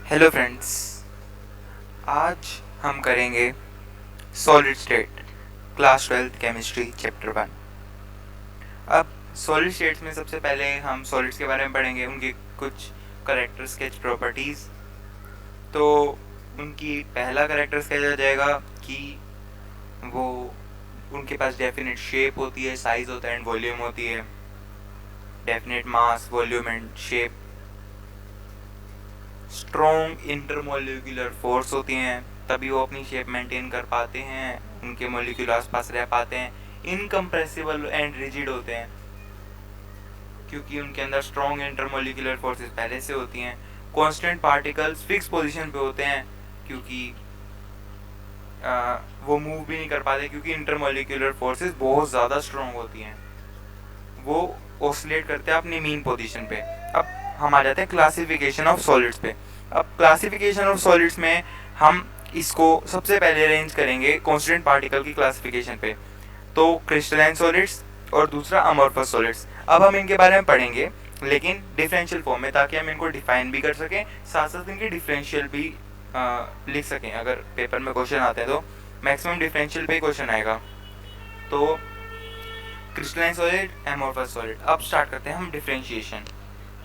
Hello friends, आज हम करेंगे solid state class 12 chemistry chapter 1। अब सॉलिड स्टेट्स में सबसे पहले हम सॉलिड्स के बारे में पढ़ेंगे, उनकी कुछ करेक्टर स्केच प्रॉपर्टीज़। तो उनकी पहला करेक्टर स्केच आ जाएगा कि वो उनके पास डेफिनेट शेप होती है, साइज होता है एंड वॉल्यूम होती है। Definite mass, volume and shape. Strong intermolecular force होती हैं, तभी वो अपनी शेप मेंटेन कर पाते हैं, उनके मोलिक्यूल आसपास रह पाते हैं। इनकम्प्रेसिबल एंड रिजिड होते हैं क्योंकि उनके अंदर स्ट्रॉन्ग इंटरमोलिकुलर फोर्सेस पहले से होती हैं। कांस्टेंट पार्टिकल्स फिक्स पोजीशन पे होते हैं क्योंकि वो मूव भी नहीं कर पाते क्योंकि इंटरमोलिकुलर फोर्सेस बहुत ज़्यादा स्ट्रॉन्ग होती हैं। वो ऑसिलेट करते हैं अपनी मीन पोजीशन पे। अब हम आ जाते हैं क्लासिफिकेशन ऑफ सॉलिड्स पे। अब क्लासिफिकेशन ऑफ सॉलिड्स में हम इसको सबसे पहले अरेंज करेंगे कांस्टेंट पार्टिकल की क्लासिफिकेशन पे। तो क्रिस्टलाइन सॉलिड्स और दूसरा अमॉर्फस सॉलिड्स। अब हम इनके बारे में पढ़ेंगे लेकिन डिफरेंशियल फॉर्म में, ताकि हम इनको डिफाइन भी कर सकें, साथ साथ इनके डिफरेंशियल भी लिख सकें। अगर पेपर में क्वेश्चन आते हैं तो मैक्सिमम डिफरेंशियल पे क्वेश्चन आएगा। तो क्रिस्टलाइन सॉलिड, एमोर्फस सॉलिड। अब स्टार्ट करते हैं हम डिफरेंशिएशन।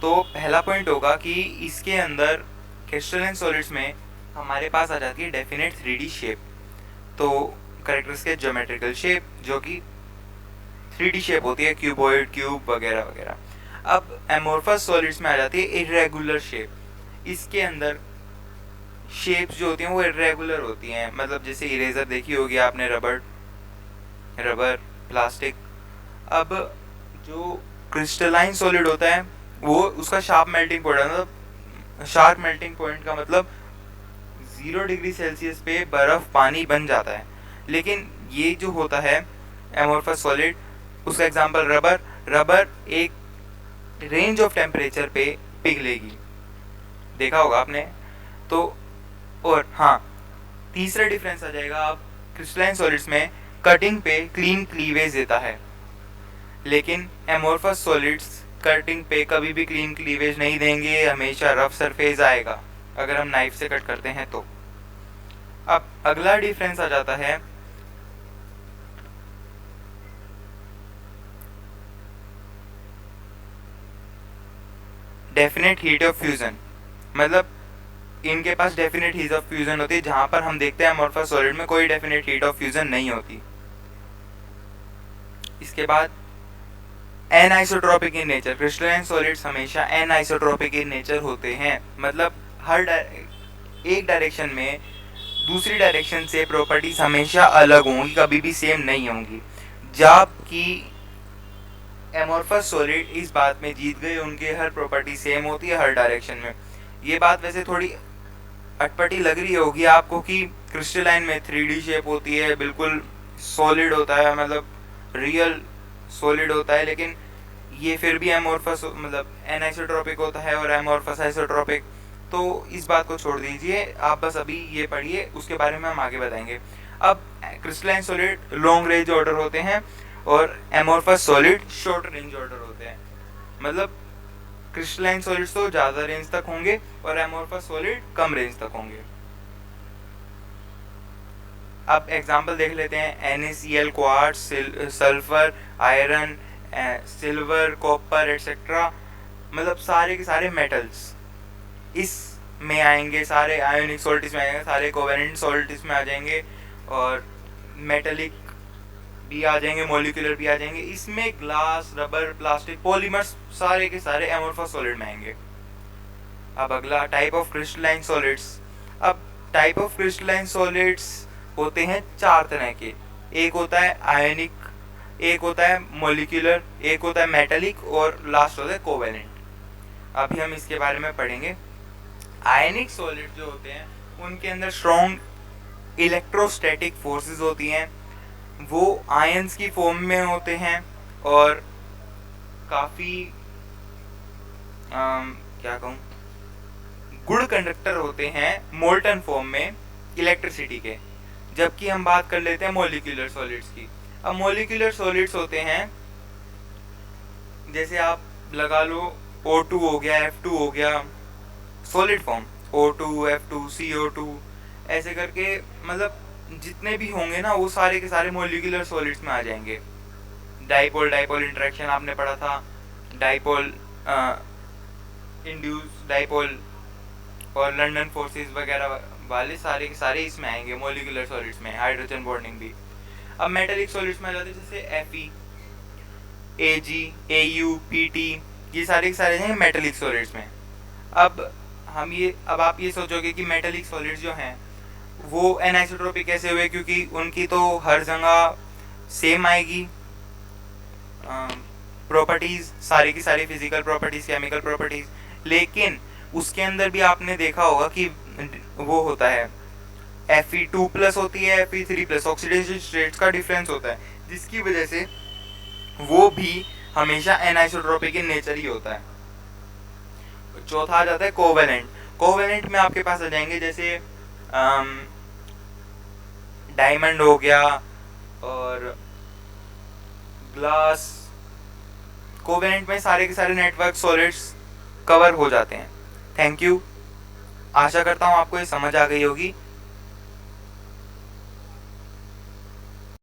तो पहला पॉइंट होगा कि इसके अंदर क्रिस्टलाइन सॉलिड्स में हमारे पास आ जाती है डेफिनेट 3D शेप। तो कैरेक्टरिस्टिक ज्योमेट्रिकल शेप जो कि 3D शेप होती है, क्यूबॉइड, क्यूब वगैरह वगैरह। अब एमोर्फस सॉलिड्स में आ जाती है इरेगुलर शेप। इसके अंदर शेप्स जो होती हैं वो इरेगुलर होती हैं, मतलब जैसे इरेजर देखी होगी आपने, रबर, प्लास्टिक। अब जो क्रिस्टलाइन सॉलिड होता है वो उसका शार्प मेल्टिंग पॉइंट, मतलब शार्प मेल्टिंग पॉइंट का मतलब 0 डिग्री सेल्सियस पे बर्फ पानी बन जाता है। लेकिन ये जो होता है एमोर्फस सॉलिड, उसका एग्जांपल रबर एक रेंज ऑफ टेम्परेचर पे पिघलेगी, देखा होगा आपने। तो और हाँ, तीसरा डिफरेंस आ जाएगा, अब क्रिस्टलाइन सॉलिड्स में कटिंग पे क्लीन क्लीवेज देता है, लेकिन एमोर्फस सॉलिड्स कटिंग पे कभी भी क्लीन क्लीवेज नहीं देंगे, हमेशा रफ सरफेस आएगा अगर हम नाइफ से कट करते हैं तो। अब अगला डिफरेंस आ जाता है डेफिनेट हीट ऑफ फ्यूजन। मतलब इनके पास डेफिनेट हीट ऑफ फ्यूजन होती है, जहां पर हम देखते हैं एमोर्फस सॉलिड में कोई डेफिनेट हीट ऑफ फ्यूजन नहीं होती। इसके बाद एनआइसोट्रोपिक इन नेचर। क्रिस्टलाइन सॉलिड्स हमेशा एनआइसोट्रोपिक इन नेचर होते हैं, मतलब हर एक डायरेक्शन में दूसरी डायरेक्शन से प्रॉपर्टीज हमेशा अलग होंगी, कभी भी सेम नहीं होंगी। जबकि एमोर्फस सॉलिड इस बात में जीत गए, उनके हर प्रॉपर्टी सेम होती है हर डायरेक्शन में। ये बात वैसे थोड़ी अटपटी लग रही होगी आपको कि क्रिस्टलाइन में 3D शेप होती है, बिल्कुल सॉलिड होता है, मतलब रियल सॉलिड होता है, लेकिन ये फिर भी एमोर्फस मतलब एनाइसोट्रोपिक होता है और एमोर्फस आइसोट्रोपिक। तो इस बात को छोड़ दीजिए, आप बस अभी ये पढ़िए, उसके बारे में हम आगे बताएंगे। अब crystalline solid long range order होते हैं और amorphous solid short range order होते हैं। मतलब क्रिस्टलाइन सॉलिड्स तो ज़्यादा रेंज तक होंगे और एमोर्फस सॉलिड कम रेंज तक होंगे। अब एग्जांपल देख लेते हैं, NaCl, quartz, sulphur, iron, silver, copper etcetera. मतलब सारे के सारे मेटल्स इस में आएंगे, सारे आयोनिक सॉल्ट इसमें आएंगे, सारे कोवेलेंट सॉल्ट इसमें आ जाएंगे और मेटेलिक भी आ जाएंगे, मॉलिक्यूलर भी आ जाएंगे। इसमें ग्लास, रबर, प्लास्टिक, पॉलीमर्स सारे के सारे एमोर्फस सॉलिड में आएंगे। अब अगला टाइप ऑफ क्रिस्टलाइन सॉलिड्स। अब टाइप ऑफ क्रिस्टलाइन सॉलिड्स होते हैं 4 तरह के। एक होता है आयनिक, एक होता है मॉलिक्यूलर, एक होता है मेटेलिक और लास्ट होता है कोवेलेंट। अभी हम इसके बारे में पढ़ेंगे। आयनिक सॉलिड जो होते हैं उनके अंदर स्ट्रॉन्ग इलेक्ट्रोस्टैटिक फोर्सेस होती हैं, वो आयंस की फॉर्म में होते हैं और काफ़ी क्या कहूँ, गुड कंडक्टर होते हैं मोल्टन फॉर्म में इलेक्ट्रिसिटी के। जबकि हम बात कर लेते हैं मॉलिक्यूलर सॉलिड्स की। अब मॉलिक्यूलर सॉलिड्स होते हैं, जैसे आप लगा लो O2 हो गया, F2 हो गया, solid form. O2, F2, CO2, ऐसे करके मतलब जितने भी होंगे ना वो सारे के सारे मोलिकुलर सॉलिड्स में आ जाएंगे। डाइपोल डाइपोल इंटरेक्शन आपने पढ़ा था, डाइपोल इंड्यूस डाइपोल और लंदन फोर्सेस वगैरह वाले सारे के सारे इसमें आएंगे मोलिकुलर सॉलिड्स में, हाइड्रोजन बॉन्डिंग भी। अब मेटेलिक सॉलिड्स में आ जाते हैं जैसे Fe, Ag, Au, Pt, ये सारे के सारे हैं मेटेलिक सॉलिड्स में। अब आप ये सोचोगे कि मेटेलिक सॉलिड्स जो हैं वो एनाइसोट्रोपिक कैसे हुए, क्योंकि उनकी तो हर जगह सेम आएगी प्रॉपर्टीज, सारी की सारी फिजिकल प्रॉपर्टीज, केमिकल प्रॉपर्टीज, लेकिन उसके अंदर भी आपने देखा होगा कि वो होता है Fe2+ होती है, Fe3+, ऑक्सीडेशन स्टेट्स का डिफरेंस होता है, जिसकी वजह से वो भी हमेशा एनाइसोट्रोपिक इन नेचर ही होता है। चौथा आ जाता है कोवेलेंट। कोवेलेंट में आपके पास आ जाएंगे जैसे डायमंड हो गया और ग्लास। कोवेलेंट में सारे के सारे नेटवर्क सॉलिड्स कवर हो जाते हैं। थैंक यू, आशा करता हूँ आपको ये समझ आ गई होगी।